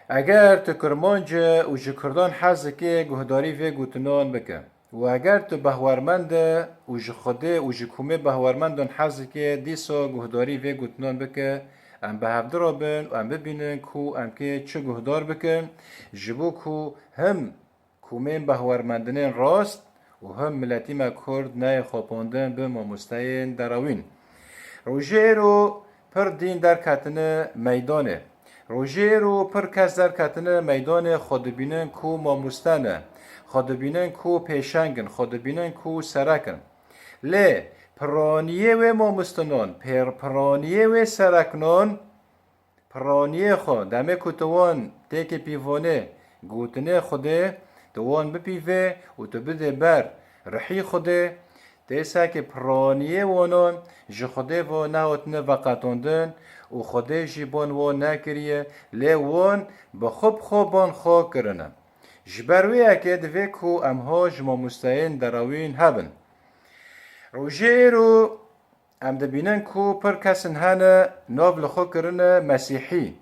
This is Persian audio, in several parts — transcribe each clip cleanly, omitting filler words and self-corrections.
اگر تو کرمانج و جکردان حزکی گهداری و گوتنان بکن و اگر تو بهورمند و جخده و جکومه بهورمندان حزکی دیسا گهداری و گوتنان بکن ام به هفته را بین و ام ببینن کو ام که چه گهدار بکن جبو کو هم کومین بهورمندنین راست و هم ملتی ما کرد نه خواباندن به ماموستین دراوین روژه رو پر دین در کتنه میدانه روژه رو پر کس در کتنه میدان خودبینن کو ماموستانه خودبینن کو پیشنگن خودبینن کو سرکن لی پرانیه و ماموستنان پرانیه و سرکنان پرانیه خود دمه کتوان تک پیوانه گوتنه خوده توان بپیوه و تو بده بر رحی خوده دیسا که پرانیه وانان جه خوده و نهاتنه وقتاندن و خوده جیبان و نکریه لی وان بخوب خوبان خواه کرنه جبروی اکه دوی کو امها جما مستعین دراوین هبن روژه رو ام دبینن کو پر کسن هنه ناو لخو کرنه مسیحی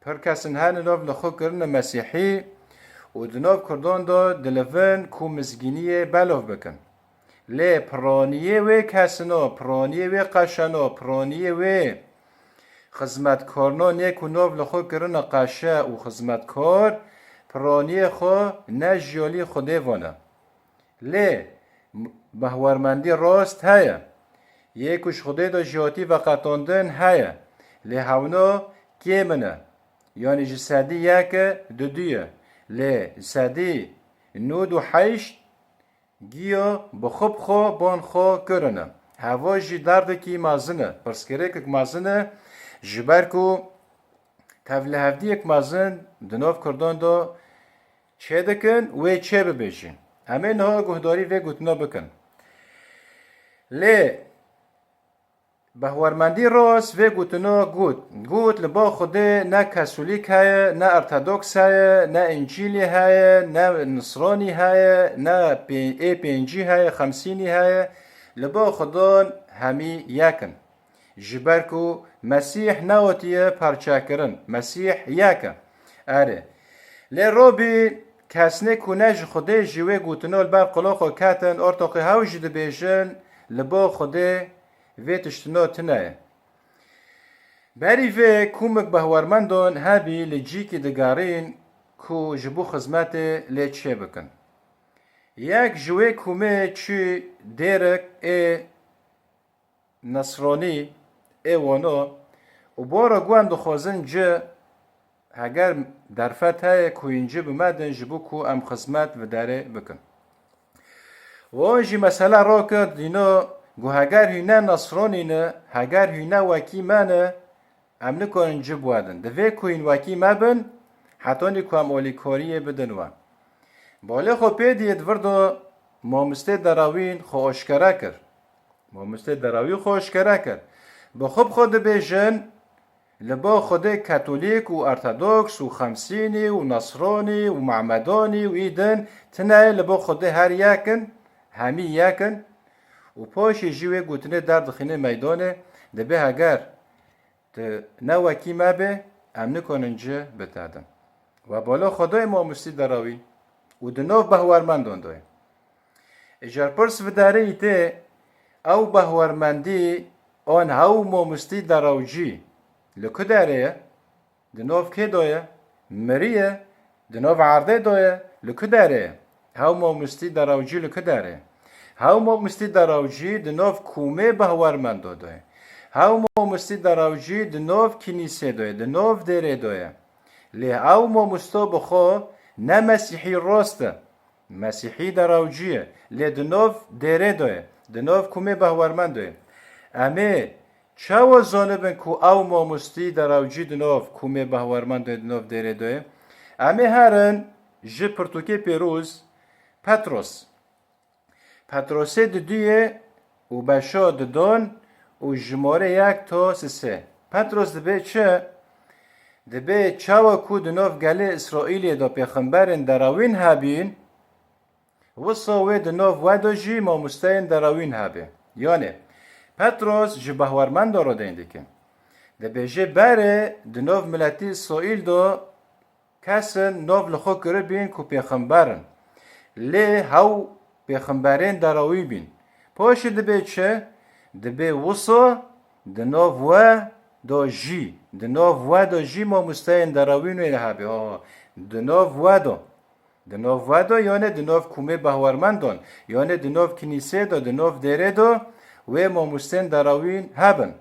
پر کسن هنه ناو لخو کرنه مسیحی و دناو کردان دا دلوین کو مزگینی بلاف بکن لی پرانیه و کسنا پرانیه و قشنا پرانیه و خدمتکارنا نیکو ناو لخو کرنه قشه و خدمتکار پرانیه خو نه جیالی خوده وانه لی بهورمندی راست هیا یکوش خوده دا جیاتی و قطاندن هیا لی هونا کیمنه یعنی جسدی یک دویه لی جسدی نود و حیشت گیا بخوب خو بان خو کرنه هوا جی درد کی مازنه پرسکره که مازنه جبر کو تفله هفتی یک مازن دناف کردان دا چه دکن و چه ببیشین همه نها گهداری و گوتنا بکن لی بهورمندی راست و گوتنا گوت لبا خوده نه کسولیک هیا نه ارتدوکس هیا نه انجیلی هیا نه نصرانی هیا نه پینجی هیا خمسینی هیا لبا خودان همی یکن جبرکو مسیح نواتیه پرچه کرن مسیح یکن اره لی روبی کسنه کنج خوده جوه گوتنال بر قلاخو کتن ارتاقی هاوجی ده بیشن لبا خوده و تشتنا تنه بری و کومک بهورمندان هبی لجی که دگارین کو جبو خزمت لی چه بکن یک جوه کومه چی دیرک نصرانی وانا و بارا گوان دخوازن جه اگر درفت های کوینجه بمدن جبو کو ام خدمت و داره بکن و آنجی مسئله را کرد دینا گو اگر هینه نصرانی نه اگر هینه وکی منه ام نکنن جب وادن دوی کوین وکی مبن حتی نیکو ام اولیکاریه بدن و باله خو پیدید وردو مامسته دراوین خو اشکره کرد مامسته دراوی خو اشکره کرد بخوب خود بیجن لبا خود کاتولیک و ارتدوکس و خمسینی و نصرانی و معمدانی و ایدن تنه لبا خود هر یکن همی یکن و پاش جیوه گوتنه در دخینه میدانه دبه اگر نوکی مبه ام نکننجه بتادن و بالا خدای ماموستی دراوی و دنوف بهورمندان دوی اجار پرس و داره ایته او بهورمندی آن هاو ماموستی دراوجی لکه داره دنوف که دویه مریه دنوف عرده دویه لکه داره هاو ماموستی دراوجی لکه داره هاو ماموستی دراوجی دنوف کومه بهورمند دویه هاو ماموستی دراوجی دنوف کنیسه دویه دنوف دره دویه لی هاو ماموستا بخوا نه مسیحی راسته مسیحی دراوجیه لی دنوف دره دویه دنوف کومه بهورمند دویه امه چاو زانبن کو او ماموستی دراوجی دنوف کومه بهورمند دویه دنوف دره دویه امه هرن جه پرتوکه پیروز پتروسه ددویه و بشا ددان و جماره یک تا سه پتروس دبه چه؟ دبه چاو کو دنوف گله اسرائیلی دا پیغمبرن دراوین هبین و ساوه دنوف ودا جی ماموستین دراوین هبه یعنی پتروس جه بهورمند دارو دینده که دبه جه بره دنوف ملتی اسرائیل دا کسن ناف لخو کرد بین که پیغمبرن لی هاو پیغمبرین دراوی بین پاش دبه چه؟ دبه وصا دناف و دا جی دناف و دا جی ما مستین دراوی نوی لحبه دناف و دا یعنی دناف کومه بهورمندان یعنی دناف کنیسه دا دناف دره دا و ما مستین دراوین هبن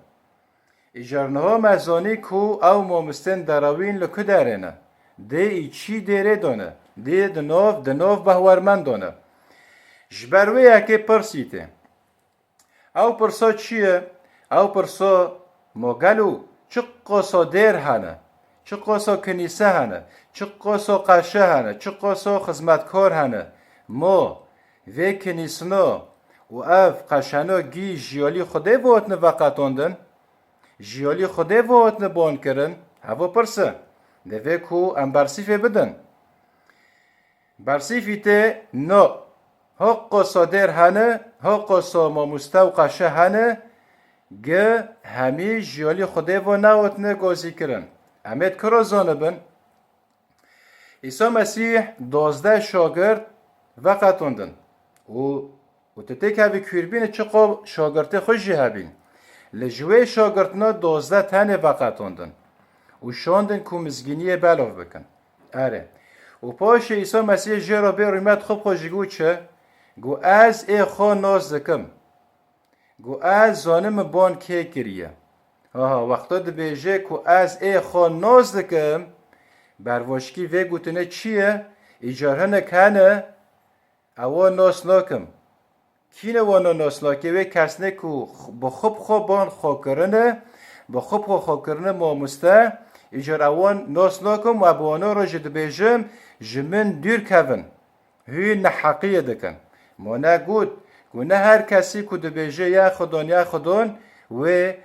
اجارنها مزانی کو او ما مستین دراوین لکه دارنه ده ای چی دره دانه ده دناف بهورمندانه جبروه یکی پرسیته او پرسا چیه؟ او پرسا ما گلو چه قاسا در هنه چه قاسا کنیسه هنه چه قاسا قشه هنه چه قاسا خدمتکار هنه ما و کنیسنا و اف قشنا گی جیالی خوده واتن وقتاندن جیالی خوده واتن بان کرن هوا پرسه دوه کو ام برسیفه بدن برسیفی ته نا حق صادر هنه حق ما مستو قشه هنه گه همی جیالی خوده و نواتنه گازی کرن امید کرا زانبن عیسی مسیح 12 شاگرد وقتاندن و تتک همی کوربین چقا شاگرد خوشی هبین لجوه شاگردنا 12 تنه وقتاندن و شاندن که مزگینی بلاف بکن اره و پاش عیسی مسیح جرا به ریمت خوب خوشی گو چه؟ گو از ای خوا ناز دکم گو از زانم بان که کریه وقتا دبیجه که از ای خوا ناز دکم برواشکی وی گوتنه چیه؟ ایجاره نکنه اوه ناز ناکم کینه وانا ناز ناکه وی کسنه که با خوب بان خواه کرنه با خواه کرنه ما مسته ایجار اوان ناز ناکم و ابوانا را جد بیجم جمن دیر کون هی نحقیه دکن ما نگود گونه هر کسی که دبیجه یا خدان و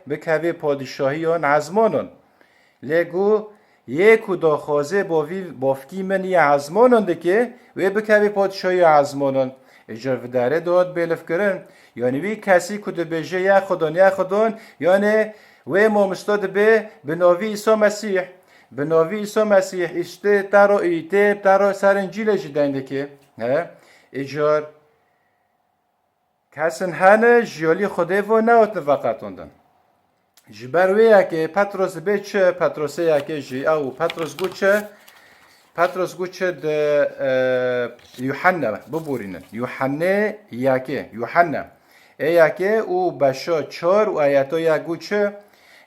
بکوی پادشاهیان عزمانان لگو یکو داخوازه بافکی من یا عزمانان دکه و بکوی پادشاهی عزمانان اجار داره داد بلف کرن یعنی وی کسی که دبیجه یا خدان یعنی و ما مستاد به ناوی عیسی مسیح به ناوی عیسی مسیح اشته ترا سر انجیل جدنده که اجار کسن هنه جیالی خوده و نواتن وقتاندن جبروی یکی پتروس بیچه پتروسه یکی جی او پتروس گو چه ده یوحنا ببورینن یوحنا یکی او بشا 4 و آیاتا یک گو چه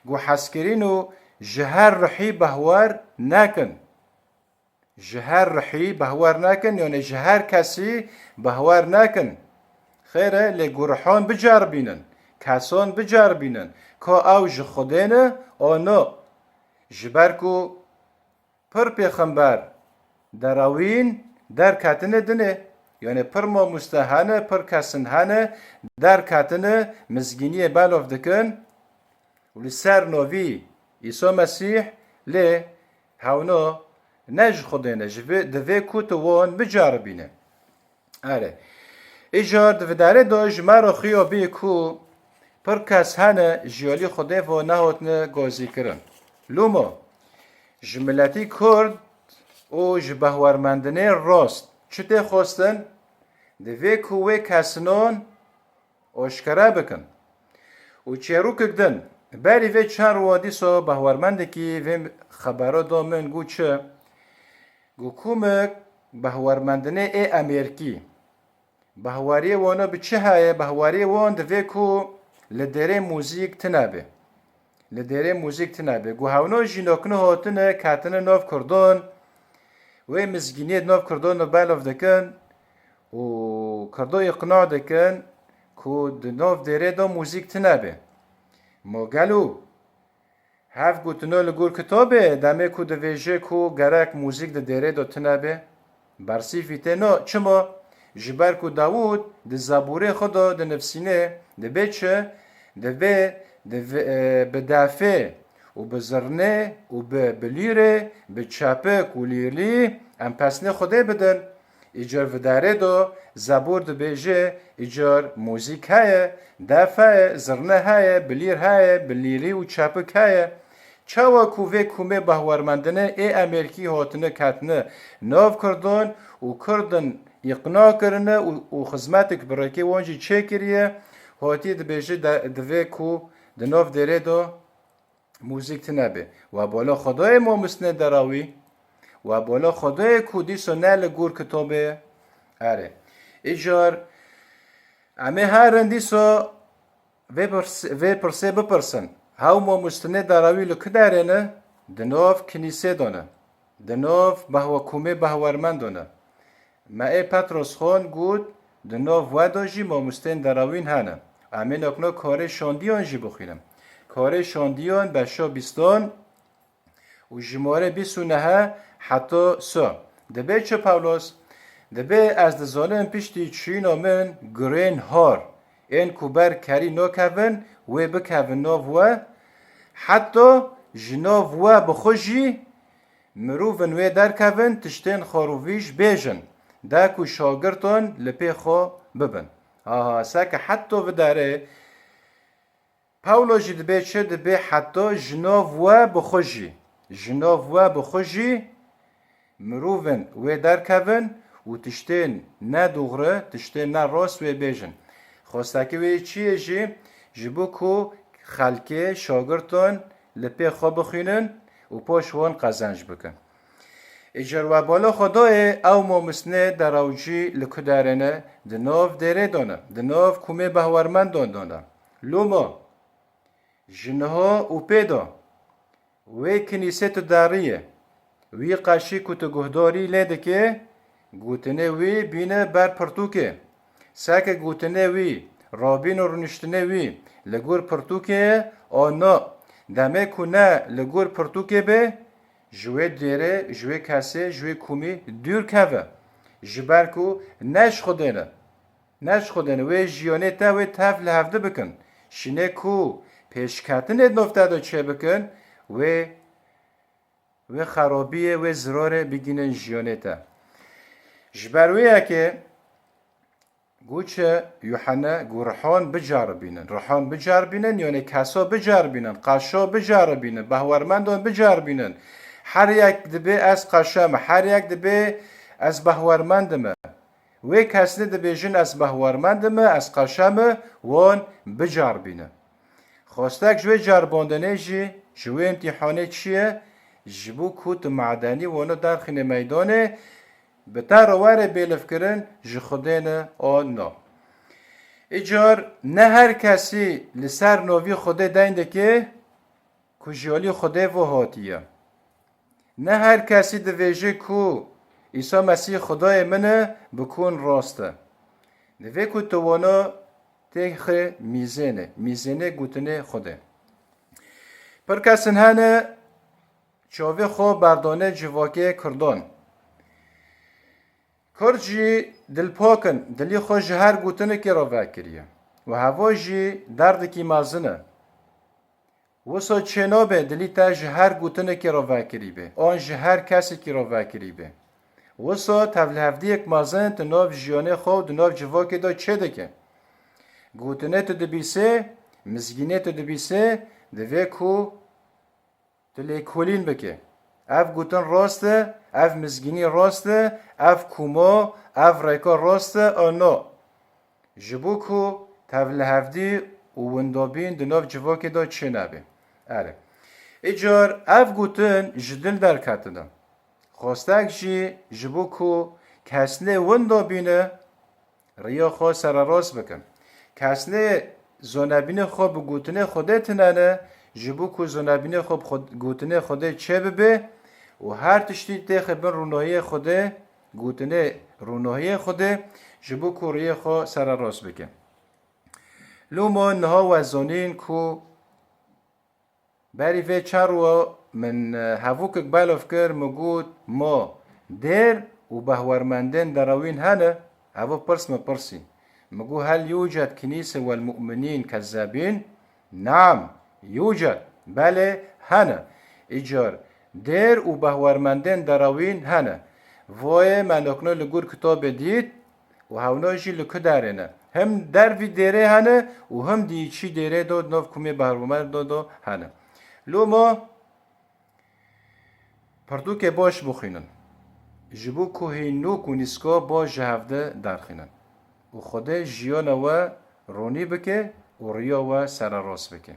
گو حسکرین و جهر رحی بهوار نکن یعنی جهر کسی بهوار نکن خیره لگو رحان بجار بینن کسان بجار بینن که او جخودینه آنو جبرکو پر پیغمبر دراوین در کتنه دنه یعنی پر ما مستهانه پر کسن هانه در کتنه مزگینی بالاف دکن ولی سر نوی عیسی مسیح لی هاونا نج خودینه دوی کتوان بجار بینه آره ایجار دوی داره داش مرا خیابی کو پر کس هانه جیالی خوده و نهاتنه گازی کرن لوما جملتی کرد او جبهورمندنه راست چطه خواستن؟ دوی کوه کسنان آشکره بکن و چیرو کدن بری وی چند روادی سا بهورمنده که وی خبرها دامن گو چه گو کومک بهورمندنه ای امریکی بهواری وانا به چه هایه بهواری وان دوی کو لدره موزیک تنابه گو هاونا جیناکنه هاتنه کتنه ناف کردان و مزگینیت ناف کردان و بلاف دکن و کردان اقناع دکن که ناف دره دا موزیک تنابه ما گلو هف گوتنو لگور کتابه دمه که دویجه که گرک موزیک دره دا تنابه برسی فیته نا چما جبر که داود ده زبوره خدا ده نفسینه ده بیچه به دافه و به زرنه و به بلیره به چپک و لیرلی ام پسنه خوده بدن ایجار وداره دا زبور ده بیجه ایجار موزیک های دافه زرنه های بلیر های بلیری و چپک های چاوا کوه کومه بهورمندنه ای امریکی هاتنه کتنه ناو کردن و کردن اقناع کرنه و خدمتک برکه وانجی چه کریه هاتی دبیجه دوه کو دناف دره دو موزیک تنبه و بالا خدای ما مسنه دراوی و بالا خدای کودی سنل گور کتابه اره ایجار اما هر اندیسو و پرسه بپرسن هاو ما مستنه دراوی لکه دارنه دناف کنیسه دانه دناف بهوکومه بهورمند دانه ما ای پتروس خان گود دناف وداجی ما مستن دراوین هنه امین اکنو کار شاندیان جی بخینم کار شاندیان بشا بیستان و جماره بیسونه حتی سا دبه چه پاولوس دبه از دزانم پیشتی چین آمن گرین هار این کوبر کری ناکون و بکون ناو و حتی جناو و بخوشی مروفن و در کون تشتین خاروویش بیجن دا کو شاگرتان لپی خو ببن ساکه حتی و داره پاولو جی دبه چه دبه حتی جناو و بخوشی جناو و بخوشی مروفن و در کون و تشتین نه دوغره تشتین نه راست و بیجن خواستاکی وی چیه جبو کو خلکه شاگرتان لپی خواب بخینن و پاشوان قزنج بکن اجر و بالا خدای او ما مسنه در اوجی لکدارنه دناف دره دانه دناف کومه بهورمند دانه لوما جنها و پیدا و کنیسه داریه وی قاشی کت گهداری لیده که گوتنه وی بینه بر پرتوکه ساکه گوتنه وی رابین و رنشتنه وی لگور پرتوکه آنا دمه کنه لگور پرتوکه به جوه دیره جوه کسه جوه کومی دور که جبر کو نش خودنه و جیانه تا و تفل هفته بکن شینه کو پیشکتن نفته دا چه بکن و خرابیه و زراره بگینن جیانه تا جبرویه که گوچه یوحنا گو رحان بجربینن یعنی کسا بجربینن قشا بجربینن بهورمندان بجربینن هر یک دبه از قشم هر یک دبه از بهورمندمه و کسنه دبه جن از بهورمندمه از قشم وان بجربینه خواستک جوی جرباندنه جوی امتحانه چیه جبو کود معدنی وانو در خین میدانه بتر واره بیلف کرن خودین آنا اجار نه هر کسی لسر نوی خوده دینده که کجیالی خوده و هاتیه نه هر کسی دویجه کو عیسی مسیح خدای منه بکن راسته دوی کو توانا تیخ میزنه گوتنه خوده پر کسن هنه چاوی خو بردانه جواکه کردان کرجی دل پاکن دلی خوش هر گوتنه که را وکریه و هوا جی درد کی مازنه وسا چنابه دلی تا هر گوتنه که را وکریبه آن هر کسی که را وکریبه وسا تول هفته یک مازن تناف جیانه خود تناف جواکه دا چه دکه گوتنه تو دبیسه مزگینه تو دبیسه دوی کو تلی کولین بکه اف گوتن راسته اف مزگینی راسته اف کوما اف ریکا راسته آنا جبو کو تول هفته و وندابین دناف جواکه دا چه نبه اره اجار اف گوتن جدل در کتنم خواستک جی جبو کو کسنه وندابینه ریا خواه سر راست بکن کسنه زنبین خواه بگوتنه خوده تنانه جبو کو زنبین خواه گوتنه خوده چه ببه و هر تشتی تیخ بین رونایی خوده گوتنه رونایی خوده جبو کو ریا خواه سر راست بکن لوما نها وزانین کو بری وی چروا من هفوک اقبالاف کر مگود ما در و بهورمندن دراوین هنه هفو پرس مپرسی مگو هل يوجد كنيسة والمؤمنين كذابين؟ نعم يوجد بله هنه اجار در و بهورمندن دراوین هنه وای من اکنو لگور کتاب دید و هوناجی لکه دارنه هم در وی دره هنه و هم دیچی دره داد ناف کمی بهورمند داد هنه لو ما پرتوک باش بخینن جبو کوهی نوک و نیسکا با جهفده درخینن و خود جیان و رونی بکه و ریا و سر راست بکه